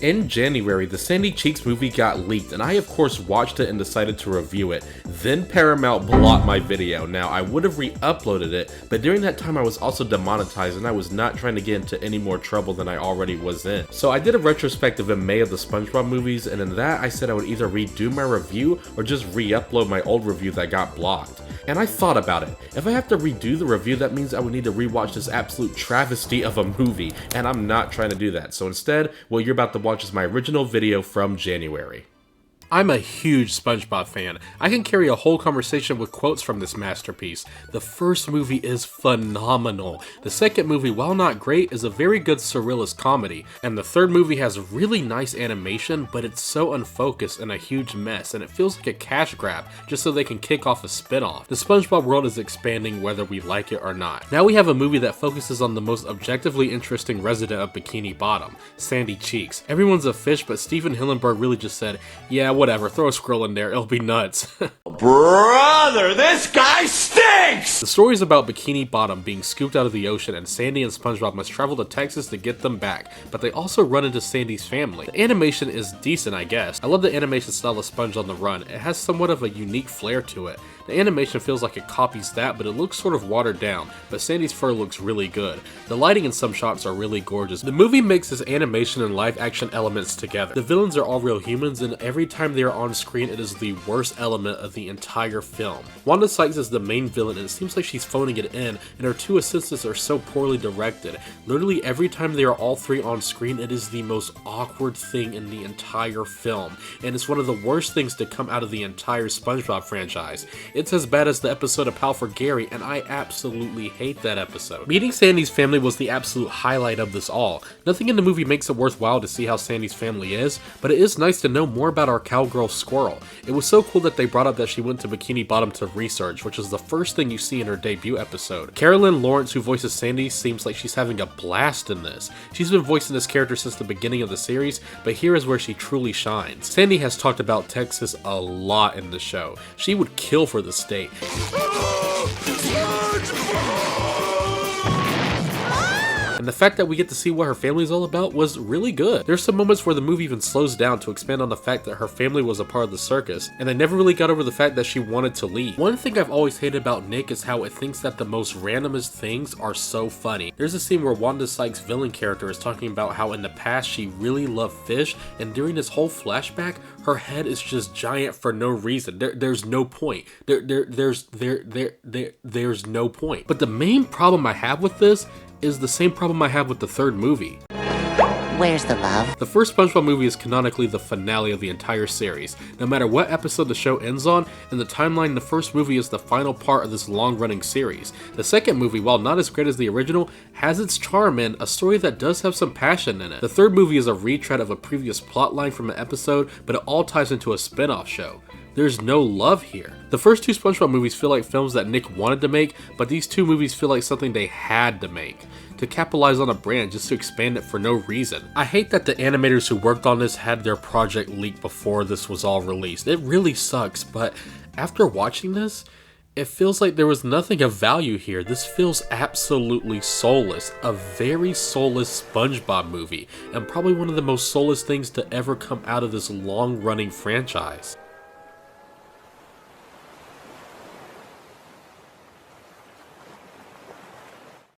In January, the Sandy Cheeks movie got leaked, and I of course watched it and decided to review it. Then Paramount blocked my video. Now, I would have re-uploaded it, but during that time I was also demonetized and I was not trying to get into any more trouble than I already was in. So I did a retrospective in May of the Spongebob movies, and in that I said I would either redo my review or just re-upload my old review that got blocked. And I thought about it. If I have to redo the review, that means I would need to rewatch this absolute travesty of a movie, and I'm not trying to do that. So instead, what you're about to watch is my original video from January. I'm a huge SpongeBob fan. I can carry a whole conversation with quotes from this masterpiece. The first movie is phenomenal. The second movie, while not great, is a very good surrealist comedy. And the third movie has really nice animation, but it's so unfocused and a huge mess, and it feels like a cash grab just so they can kick off a spin-off. The SpongeBob world is expanding whether we like it or not. Now we have a movie that focuses on the most objectively interesting resident of Bikini Bottom, Sandy Cheeks. Everyone's a fish, but Steven Hillenburg really just said, yeah, whatever, throw a squirrel in there, it'll be nuts. Brother, this guy stinks! The story is about Bikini Bottom being scooped out of the ocean, and Sandy and SpongeBob must travel to Texas to get them back, but they also run into Sandy's family. The animation is decent, I guess. I love the animation style of Sponge on the Run. It has somewhat of a unique flair to it. The animation feels like it copies that, but it looks sort of watered down, but Sandy's fur looks really good. The lighting in some shots are really gorgeous. The movie mixes animation and live action elements together. The villains are all real humans, and every time they are on screen, it is the worst element of the entire film. Wanda Sykes is the main villain, and it seems like she's phoning it in, and her two assistants are so poorly directed. Literally every time they are all three on screen, it is the most awkward thing in the entire film, and it's one of the worst things to come out of the entire SpongeBob franchise. It's as bad as the episode of Pal for Gary, and I absolutely hate that episode. Meeting Sandy's family was the absolute highlight of this all. Nothing in the movie makes it worthwhile to see how Sandy's family is, but it is nice to know more about our cowgirl Squirrel. It was so cool that they brought up that she went to Bikini Bottom to research, which is the first thing you see in her debut episode. Carolyn Lawrence, who voices Sandy, seems like she's having a blast in this. She's been voicing this character since the beginning of the series, but here is where she truly shines. Sandy has talked about Texas a lot in the show. She would kill for the state. And the fact that we get to see what her family is all about was really good. There's some moments where the movie even slows down to expand on the fact that her family was a part of the circus, and they never really got over the fact that she wanted to leave. One thing I've always hated about Nick is how it thinks that the most randomest things are so funny. There's a scene where Wanda Sykes' villain character is talking about how in the past she really loved fish, and during this whole flashback, her head is just giant for no reason. There's no point. There's no point. But the main problem I have with this is the same problem I have with the third movie. Where's the love? The first SpongeBob movie is canonically the finale of the entire series. No matter what episode the show ends on, in the timeline, the first movie is the final part of this long-running series. The second movie, while not as great as the original, has its charm and a story that does have some passion in it. The third movie is a retread of a previous plotline from an episode, but it all ties into a spin-off show. There's no love here. The first two SpongeBob movies feel like films that Nick wanted to make, but these two movies feel like something they had to make, to capitalize on a brand just to expand it for no reason. I hate that the animators who worked on this had their project leaked before this was all released. It really sucks, but after watching this, it feels like there was nothing of value here. This feels absolutely soulless. A very soulless SpongeBob movie, and probably one of the most soulless things to ever come out of this long-running franchise.